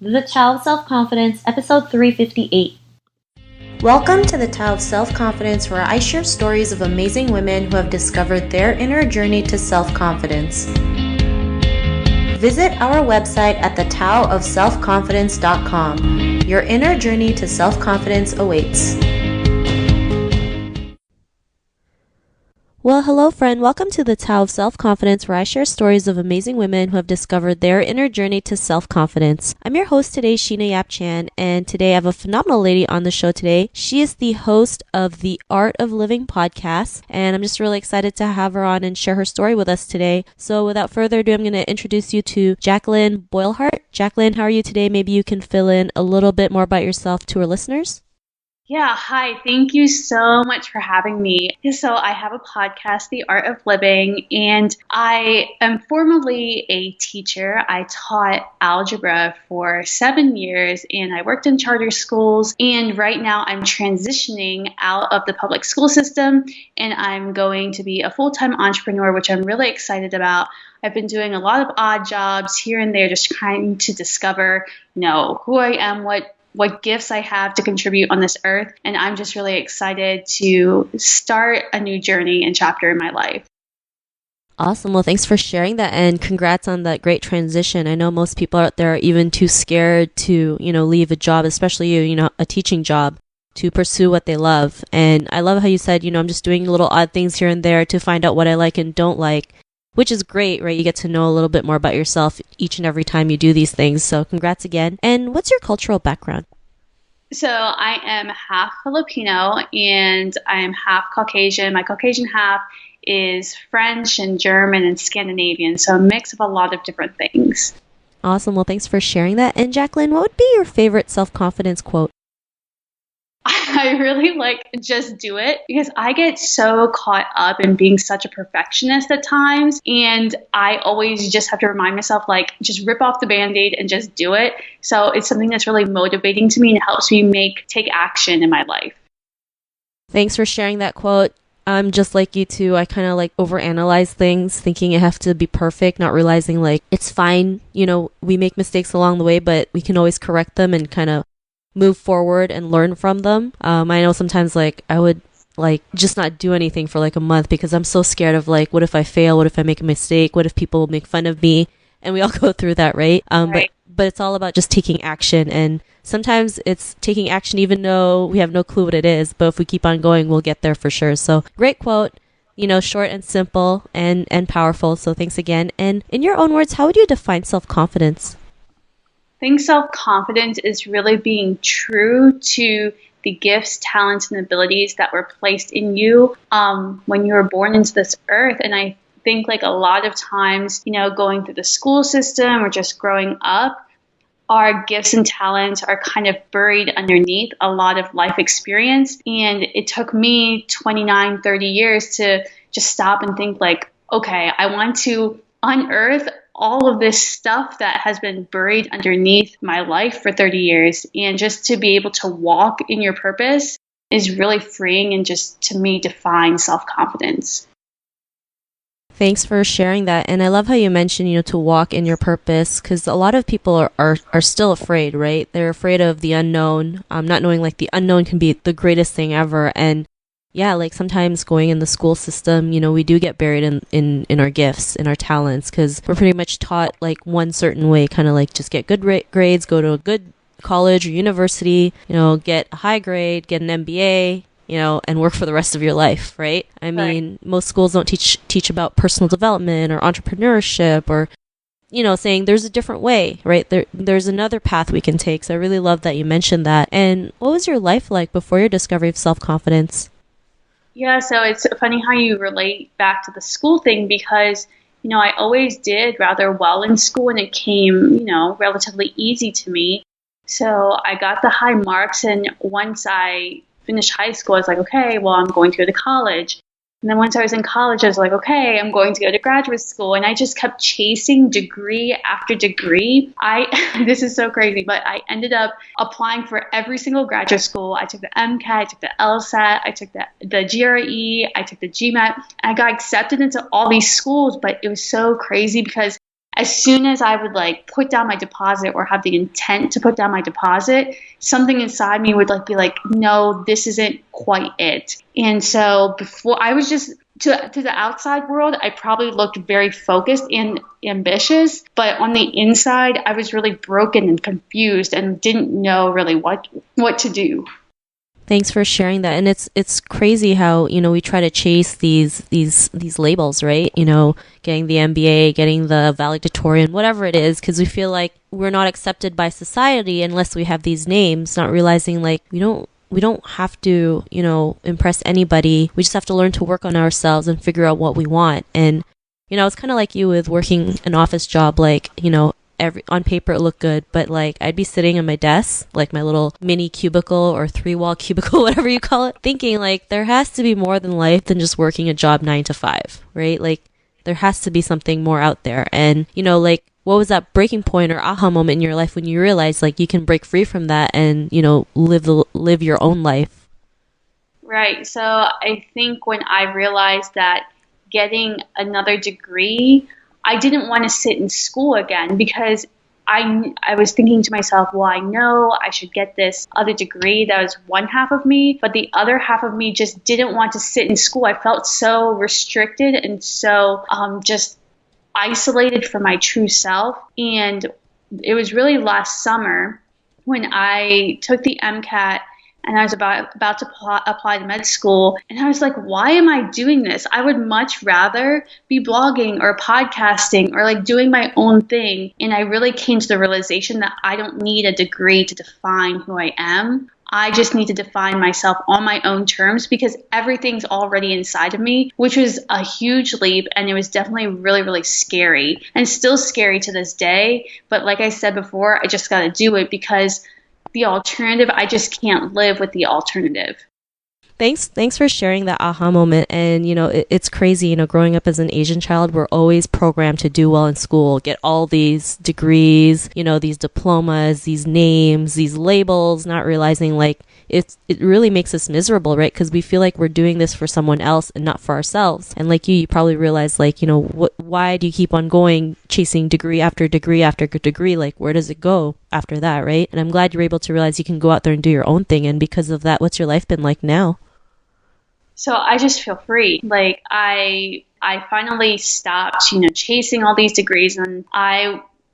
The Tao of Self-Confidence, episode 358. Welcome to the Tao of Self-Confidence, where I share stories of amazing women who have discovered their inner journey to self-confidence. Visit our website at thetaoofselfconfidence.com. Your inner journey to self-confidence awaits. Well, hello friend. Welcome to the Tao of Self-Confidence, where I share stories of amazing women who have discovered their inner journey to self-confidence. I'm your host today, Sheena Yap Chan, and today I have a phenomenal lady on the show today. She is the host of the Art of Living podcast, and I'm just really excited to have her on and share her story with us today. So without further ado, I'm going to introduce you to Jacqueline Boylhart. Jacqueline, how are you today? Maybe you can fill in a little bit more about yourself to our listeners. Yeah, hi. Thank you so much for having me. So I have a podcast, The Art of Living, and I am formerly a teacher. I taught algebra for 7 years, and I worked in charter schools. And right now I'm transitioning out of the public school system, and I'm going to be a full-time entrepreneur, which I'm really excited about. I've been doing a lot of odd jobs here and there, just trying to discover, who I am, what gifts I have to contribute on this earth. And I'm just really excited to start a new journey and chapter in my life. Awesome. Well, thanks for sharing that, and congrats on that great transition. I know most people out there are even too scared to, leave a job, especially you, a teaching job, to pursue what they love. And I love how you said, I'm just doing little odd things here and there to find out what I like and don't like, which is great, right? You get to know a little bit more about yourself each and every time you do these things. So congrats again. And what's your cultural background? So I am half Filipino and I am half Caucasian. My Caucasian half is French and German and Scandinavian. So a mix of a lot of different things. Awesome. Well, thanks for sharing that. And Jacqueline, what would be your favorite self-confidence quote? I really like just do it, because I get so caught up in being such a perfectionist at times, and I always just have to remind myself, just rip off the Band-Aid and just do it. So it's something that's really motivating to me and helps me take action in my life. Thanks for sharing that quote. I'm just like you too. I kind of overanalyze things, thinking it has to be perfect, not realizing it's fine. We make mistakes along the way, but we can always correct them and kind of move forward and learn from them. I know sometimes I would just not do anything for a month because I'm so scared of what if I fail? What if I make a mistake? What if people make fun of me? And we all go through that, right? Right. But it's all about just taking action, and sometimes it's taking action even though we have no clue what it is, but if we keep on going, we'll get there for sure. So great quote, short and simple and powerful. So thanks again. And in your own words, how would you define self-confidence? I think self-confidence is really being true to the gifts, talents, and abilities that were placed in you when you were born into this earth. And I think a lot of times, going through the school system or just growing up, our gifts and talents are kind of buried underneath a lot of life experience. And it took me 29, 30 years to just stop and think okay, I want to unearth all of this stuff that has been buried underneath my life for 30 years. And just to be able to walk in your purpose is really freeing and just, to me, define self-confidence. Thanks for sharing that. And I love how you mentioned, to walk in your purpose, because a lot of people are still afraid, right? They're afraid of the unknown, not knowing the unknown can be the greatest thing ever. And yeah, sometimes going in the school system, we do get buried in our gifts, in our talents, because we're pretty much taught one certain way, kind of just get good grades, go to a good college or university, get a high grade, get an MBA, and work for the rest of your life, right? I mean, most schools don't teach about personal development or entrepreneurship or, saying there's a different way, right? There's another path we can take. So I really love that you mentioned that. And what was your life like before your discovery of self-confidence? Yeah, so it's funny how you relate back to the school thing, because, I always did rather well in school and it came, relatively easy to me. So I got the high marks, and once I finished high school, I was okay, well, I'm going to go to college. And then once I was in college, I was okay, I'm going to go to graduate school. And I just kept chasing degree after degree. This is so crazy, but I ended up applying for every single graduate school. I took the MCAT, I took the LSAT, I took the GRE, I took the GMAT. And I got accepted into all these schools, but it was so crazy because as soon as I would like put down my deposit or have the intent to put down my deposit, something inside me would like be like, no, this isn't quite it. And so before I was just to the outside world, I probably looked very focused and ambitious, but on the inside, I was really broken and confused and didn't know really what to do. Thanks for sharing that. And it's crazy how, we try to chase these labels, right? Getting the MBA, getting the valedictorian, whatever it is, because we feel like we're not accepted by society unless we have these names, not realizing like we don't have to, impress anybody. We just have to learn to work on ourselves and figure out what we want. And, it's kind of like you with working an office job, like, on paper it looked good, but like I'd be sitting at my desk, like my little mini cubicle or 3-wall cubicle, whatever you call it, thinking like there has to be more than life than just working a job 9 to 5, right? Like there has to be something more out there. And, like what was that breaking point or aha moment in your life when you realized like you can break free from that and, live your own life? Right. So I think when I realized that getting another degree, I didn't want to sit in school again because I was thinking to myself, well, I know I should get this other degree. That was one half of me, but the other half of me just didn't want to sit in school. I felt so restricted and so just isolated from my true self. And it was really last summer when I took the MCAT and I was about to apply to med school. And I was like, why am I doing this? I would much rather be blogging or podcasting or like doing my own thing. And I really came to the realization that I don't need a degree to define who I am. I just need to define myself on my own terms because everything's already inside of me, which was a huge leap. And it was definitely really, really scary and still scary to this day. But like I said before, I just got to do it because the alternative, I just can't live with the alternative. Thanks for sharing that aha moment. And, it's crazy, growing up as an Asian child, we're always programmed to do well in school, get all these degrees, these diplomas, these names, these labels, not realizing like it really makes us miserable, right? Because we feel like we're doing this for someone else and not for ourselves. And like you probably realize like, why do you keep on going, chasing degree after degree after degree? Like, where does it go after that, right? And I'm glad you're able to realize you can go out there and do your own thing. And because of that, what's your life been like now? So I just feel free. Like I finally stopped, chasing all these degrees. And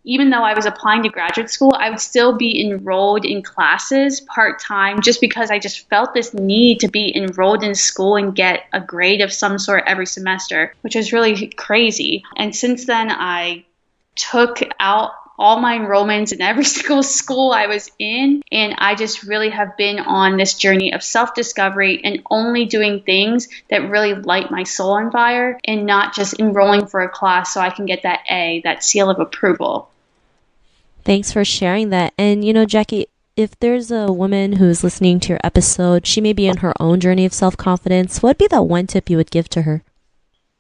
even though I was applying to graduate school, I would still be enrolled in classes part-time just because I just felt this need to be enrolled in school and get a grade of some sort every semester, which was really crazy. And since then, I took out all my enrollments in every single school I was in. And I just really have been on this journey of self-discovery and only doing things that really light my soul on fire and not just enrolling for a class so I can get that A, that seal of approval. Thanks for sharing that. And, Jackie, if there's a woman who's listening to your episode, she may be in her own journey of self-confidence. What'd be that one tip you would give to her?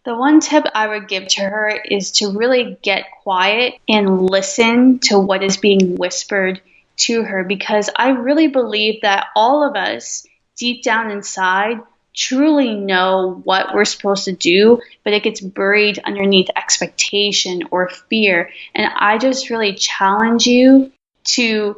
The one tip I would give to her is to really get quiet and listen to what is being whispered to her, because I really believe that all of us deep down inside truly know what we're supposed to do, but it gets buried underneath expectation or fear. And I just really challenge you to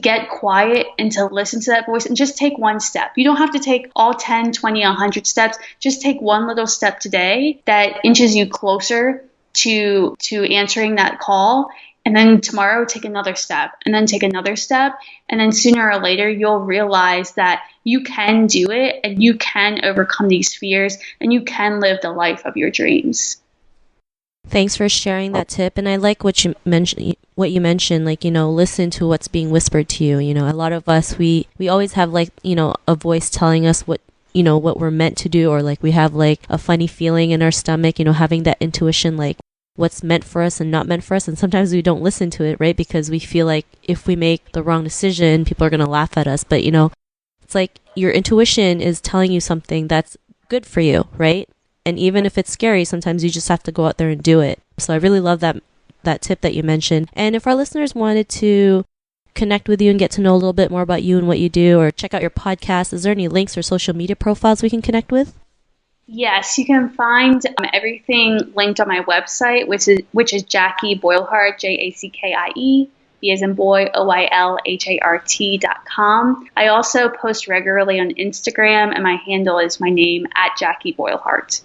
get quiet and to listen to that voice and just take one step. You don't have to take all 10, 20, 100 steps. Just take one little step today that inches you closer to answering that call. And then tomorrow, take another step and then take another step. And then sooner or later, you'll realize that you can do it and you can overcome these fears and you can live the life of your dreams. Thanks for sharing that tip. And I like what you mentioned, like, listen to what's being whispered to you. A lot of us, we always have like, a voice telling us what we're meant to do, or like we have like a funny feeling in our stomach, having that intuition, like what's meant for us and not meant for us. And sometimes we don't listen to it, right? Because we feel like if we make the wrong decision, people are going to laugh at us. But, it's like your intuition is telling you something that's good for you, right? And even if it's scary, sometimes you just have to go out there and do it. So I really love that tip that you mentioned. And if our listeners wanted to connect with you and get to know a little bit more about you and what you do, or check out your podcast, is there any links or social media profiles we can connect with? Yes, you can find everything linked on my website, which is Jackie Boylhart, Jackie, B as in boy, Oylhart.com. I also post regularly on Instagram, and my handle is my name at Jackie Boylhart.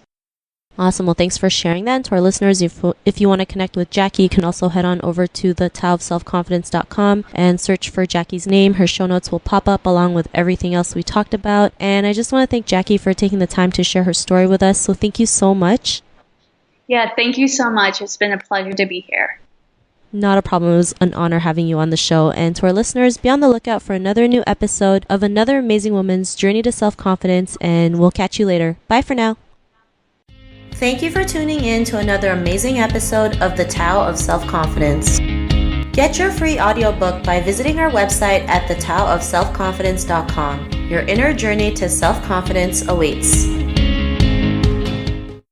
Awesome. Well, thanks for sharing that. And to our listeners, if you want to connect with Jackie, you can also head on over to the taoofselfconfidence.com and search for Jackie's name. Her show notes will pop up along with everything else we talked about. And I just want to thank Jackie for taking the time to share her story with us. So thank you so much. Yeah, thank you so much. It's been a pleasure to be here. Not a problem. It was an honor having you on the show. And to our listeners, be on the lookout for another new episode of another amazing woman's journey to self-confidence. And we'll catch you later. Bye for now. Thank you for tuning in to another amazing episode of the Tao of Self-Confidence. Get your free audiobook by visiting our website at thetaoofselfconfidence.com. Your inner journey to self-confidence awaits.